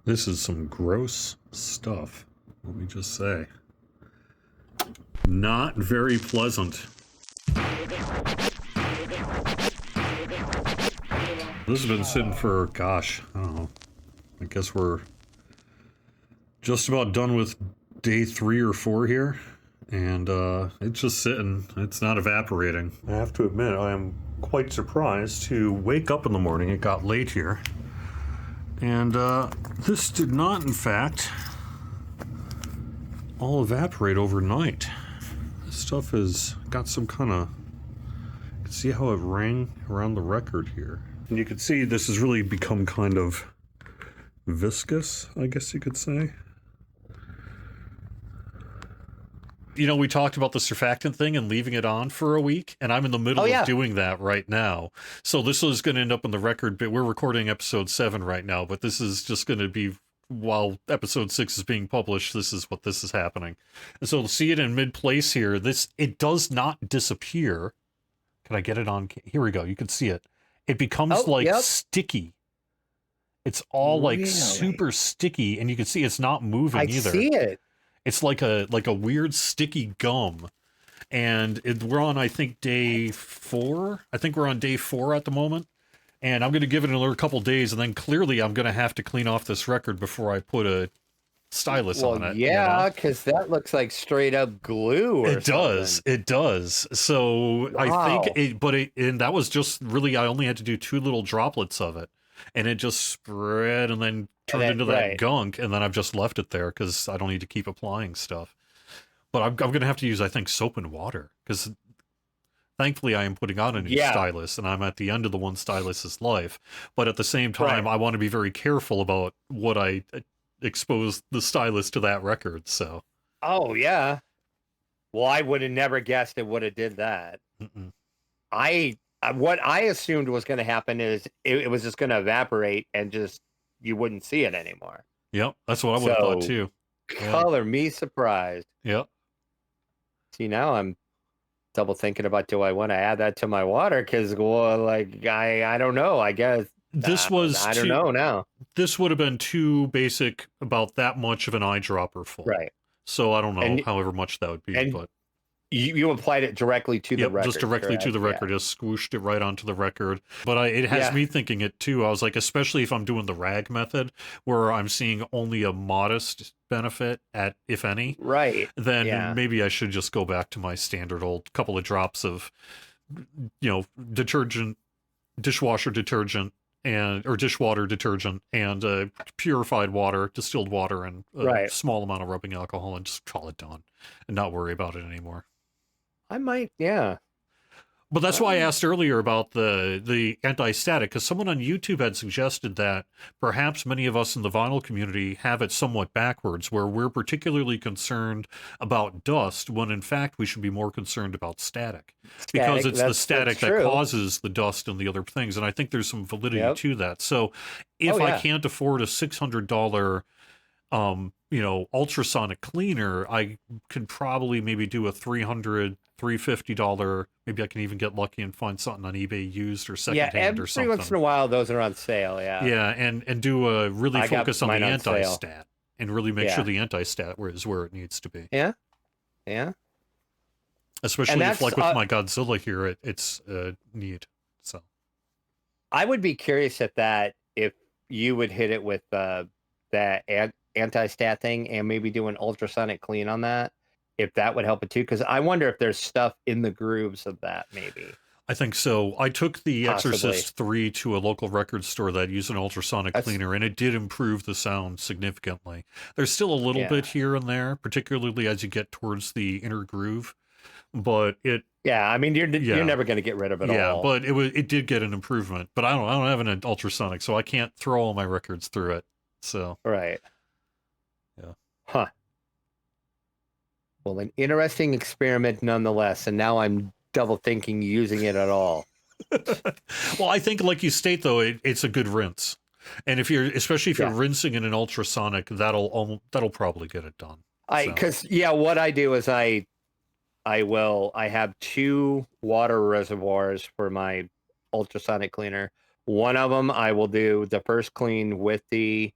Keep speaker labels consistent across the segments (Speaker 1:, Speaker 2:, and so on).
Speaker 1: This is some gross stuff, let me just say. Not very pleasant. This has been sitting for, gosh, I don't know. I guess we're just about done with day 3 or 4 here. And it's just sitting. It's not evaporating. I have to admit, I am quite surprised to wake up in the morning. It got late here. And this did not, in fact, all evaporate overnight. This stuff has got some kind of... You can see how it rang around the record here. And you can see this has really become kind of viscous, I guess you could say. You know, we talked about the surfactant thing and leaving it on for a week, and I'm in the middle of doing that right now. So this is going to end up in the record, but we're recording episode 7 right now, but this is just going to be, while episode 6 is being published, this is what this is happening. And so to see it in mid-place here, it does not disappear. Can I get it on? Here we go. You can see it. It becomes sticky. It's all like super sticky, and you can see it's not moving either. I
Speaker 2: see it.
Speaker 1: It's like a weird sticky gum, and we're on, I think, day 4. I think we're on day 4 at the moment, and I'm going to give it another couple days, and then clearly I'm going to have to clean off this record before I put a stylus on it.
Speaker 2: Yeah, because that looks like straight up glue. Or
Speaker 1: It does. So I think and that was just really, I only had to do 2 little droplets of it, and it just spread and then turned into that gunk, and then I've just left it there because I don't need to keep applying stuff. But I'm going to have to use, I think, soap and water, because thankfully I am putting on a new stylus, and I'm at the end of the one stylus's life. But at the same time, I want to be very careful about what I expose the stylus to that record, so.
Speaker 2: Oh, yeah. Well, I would have never guessed it would have did that. What I assumed was going to happen is it was just going to evaporate and just you wouldn't see it anymore.
Speaker 1: Yep, that's what I would have thought too.
Speaker 2: Color me surprised.
Speaker 1: Yep.
Speaker 2: See, now I'm double thinking about, do I want to add that to my water? Because, well, like, I don't know. I guess
Speaker 1: this was.
Speaker 2: I don't know now.
Speaker 1: This would have been too basic, about that much of an eyedropper full.
Speaker 2: Right.
Speaker 1: So I don't know, however much that would be, but.
Speaker 2: You applied it directly to the record.
Speaker 1: Just directly to the record. Just squooshed it right onto the record. But it has me thinking it too. I was like, especially if I'm doing the rag method, where I'm seeing only a modest benefit at, if any.
Speaker 2: Right.
Speaker 1: Then maybe I should just go back to my standard old couple of drops of, detergent, dishwasher detergent, or dishwater detergent, and purified water, distilled water, and a small amount of rubbing alcohol, and just call it done, and not worry about it anymore.
Speaker 2: I might, yeah.
Speaker 1: But that's why I asked earlier about the anti-static, because someone on YouTube had suggested that perhaps many of us in the vinyl community have it somewhat backwards, where we're particularly concerned about dust, when in fact we should be more concerned about static. Because it's the static that causes the dust and the other things, and I think there's some validity to that. So if I can't afford a $600 ultrasonic cleaner, I could probably maybe do a $300, $350. Maybe I can even get lucky and find something on eBay used or secondhand or something.
Speaker 2: Every once in a while, those are on sale. Yeah,
Speaker 1: and do a really focus on the anti-stat and really make sure the anti-stat is where it needs to be.
Speaker 2: Yeah.
Speaker 1: Especially if, like with my Godzilla here, it's neat. So
Speaker 2: I would be curious at that if you would hit it with that anti-stat thing and maybe do an ultrasonic clean on that, if that would help it too, because I wonder if there's stuff in the grooves of that. Maybe
Speaker 1: I think so. I took the Exorcist 3 to a local record store that used an ultrasonic cleaner, and it did improve the sound significantly. There's still a little bit here and there, particularly as you get towards the inner groove, but it
Speaker 2: I mean, you're never going to get rid of it all.
Speaker 1: Yeah, but it did get an improvement. But I don't have an ultrasonic, so I can't throw all my records through it. So
Speaker 2: right.
Speaker 1: Yeah.
Speaker 2: Huh. Well, an interesting experiment nonetheless, and now I'm double thinking using it at all.
Speaker 1: Well, I think, like you state, though, it's a good rinse, and especially if you're rinsing in an ultrasonic, that'll probably get it done.
Speaker 2: What I do is I have 2 water reservoirs for my ultrasonic cleaner. One of them I will do the first clean with the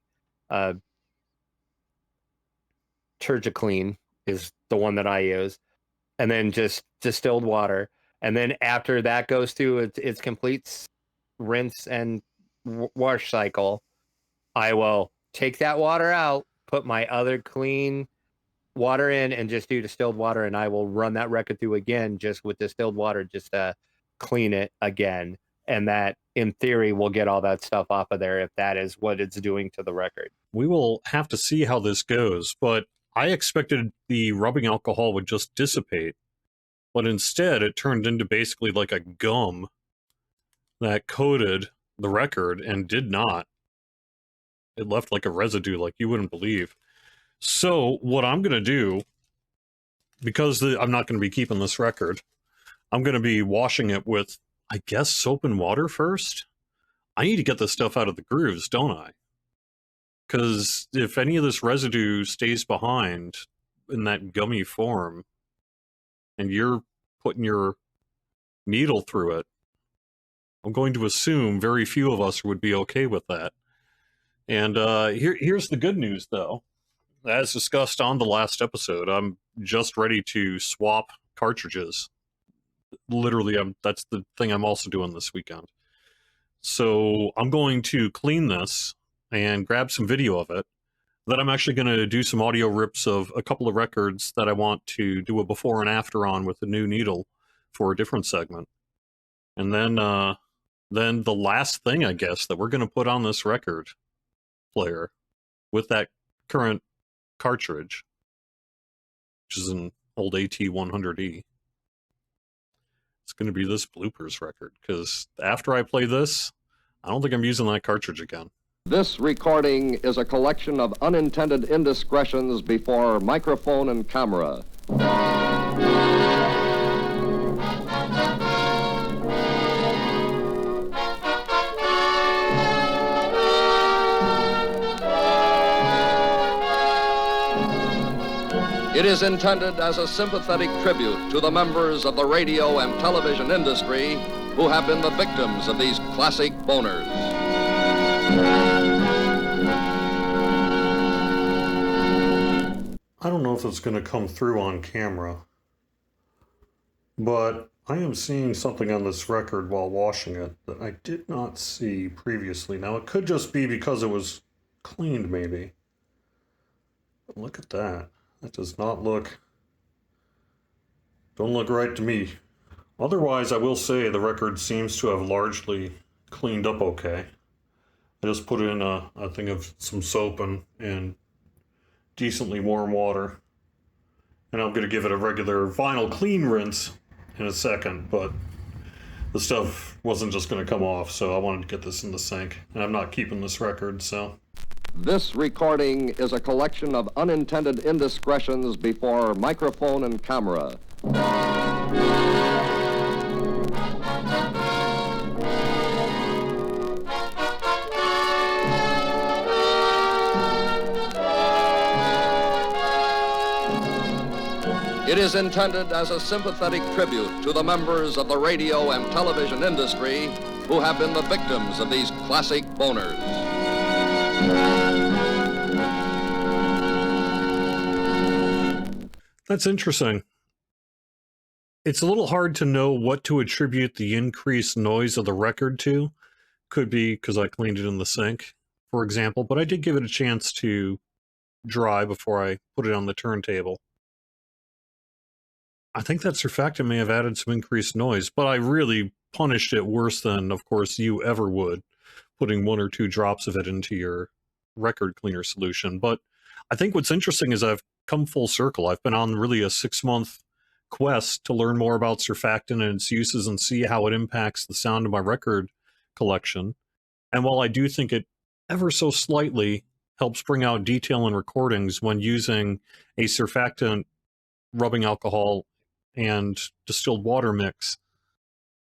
Speaker 2: Turgiclean is the one that I use, and then just distilled water. And then after that goes through its complete rinse and wash cycle, I will take that water out, put my other clean water in, and just do distilled water, and I will run that record through again just with distilled water just to clean it again. And that, in theory, will get all that stuff off of there if that is what it's doing to the record.
Speaker 1: We will have to see how this goes, but I expected the rubbing alcohol would just dissipate, but instead it turned into basically like a gum that coated the record and did not. It left like a residue like you wouldn't believe. So what I'm going to do, because I'm not going to be keeping this record, I'm going to be washing it with, I guess, soap and water first. I need to get this stuff out of the grooves, don't I? Because if any of this residue stays behind in that gummy form, and you're putting your needle through it, I'm going to assume very few of us would be okay with that. And here's the good news, though. As discussed on the last episode, I'm just ready to swap cartridges. Literally, that's the thing I'm also doing this weekend. So I'm going to clean this and grab some video of it. Then I'm actually going to do some audio rips of a couple of records that I want to do a before and after on with the new needle for a different segment. And then the last thing, I guess, that we're going to put on this record player with that current cartridge, which is an old AT100E, it's going to be this bloopers record, because after I play this, I don't think I'm using that cartridge again.
Speaker 3: This recording is a collection of unintended indiscretions before microphone and camera. It is intended as a sympathetic tribute to the members of the radio and television industry who have been the victims of these classic boners.
Speaker 1: I don't know if it's going to come through on camera, but I am seeing something on this record while washing it that I did not see previously. Now, it could just be because it was cleaned, maybe. But look at that. That does not look... don't look right to me. Otherwise, I will say the record seems to have largely cleaned up okay. I just put in a thing of some soap and decently warm water. And I'm going to give it a regular vinyl clean rinse in a second, but the stuff wasn't just going to come off, so I wanted to get this in the sink. And I'm not keeping this record, so...
Speaker 3: This recording is a collection of unintended indiscretions before microphone and camera. It is intended as a sympathetic tribute to the members of the radio and television industry who have been the victims of these classic boners.
Speaker 1: That's interesting. It's a little hard to know what to attribute the increased noise of the record to. Could be because I cleaned it in the sink, for example, but I did give it a chance to dry before I put it on the turntable. I think that surfactant may have added some increased noise, but I really punished it worse than, of course, you ever would, putting 1 or 2 drops of it into your record cleaner solution. But I think what's interesting is I've come full circle. I've been on really a 6-month quest to learn more about surfactant and its uses and see how it impacts the sound of my record collection. And while I do think it ever so slightly helps bring out detail in recordings when using a surfactant, rubbing alcohol, and distilled water mix,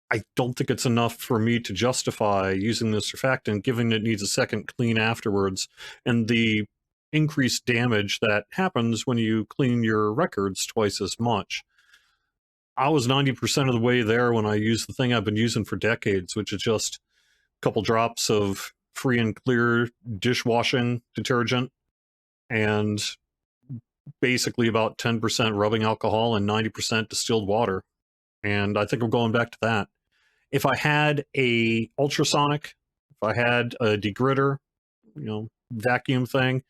Speaker 1: I don't think it's enough for me to justify using the surfactant, given it needs a second clean afterwards, and the increased damage that happens when you clean your records twice as much. I was 90% of the way there when I used the thing I've been using for decades, which is just a couple drops of free and clear dishwashing detergent, and basically about 10% rubbing alcohol and 90% distilled water. And I think I'm going back to that. If I had a ultrasonic, if I had a degritter, vacuum thing,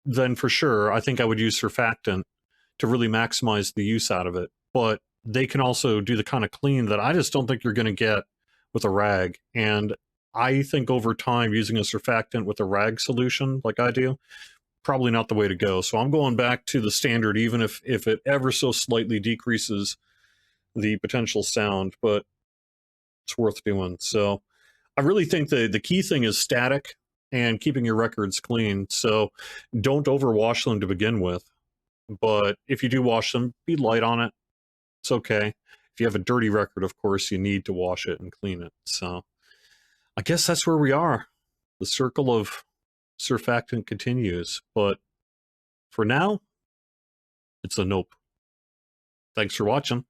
Speaker 1: then for sure, I think I would use surfactant to really maximize the use out of it. But they can also do the kind of clean that I just don't think you're going to get with a rag. And I think over time, using a surfactant with a rag solution like I do, probably not the way to go. So I'm going back to the standard, even if it ever so slightly decreases the potential sound, but it's worth doing. So I really think the key thing is static and keeping your records clean. So don't overwash them to begin with. But if you do wash them, be light on it. It's okay. If you have a dirty record, of course, you need to wash it and clean it. So I guess that's where we are. The circle of surfactant continues. But for now, it's a nope. Thanks for watching.